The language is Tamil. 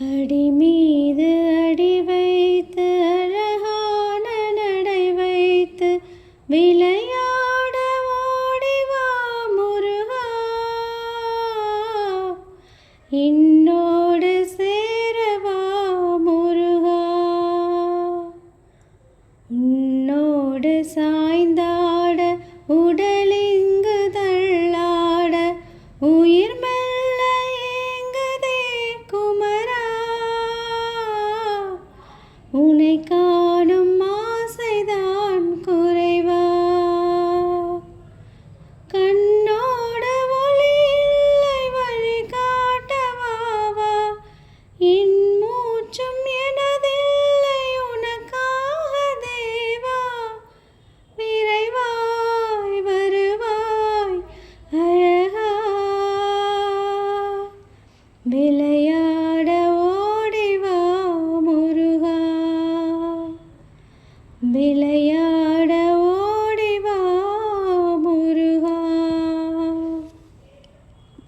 அடி மீது அடி வைத்து அழகான நடை வைத்து விளையாட ஓடிவா முருகா, என்னோடு சேரவா முருகா, உன்னோடு சாய்ந்தாட உடலிங்கு தள்ளாட உயிர் மெல்ல ஏங்குதே குமரா, உன்னை காணும் ஆசைதான் குறைவா, கண்ணோடு ஒளி இல்லை வழி காட்டவாவா, என் மூச்சும் எனதில்லை உனக்காக தேவா, விரைவாய் வருவாய் அழகா, விளையாட ஓடிவா முருகா, விளையாட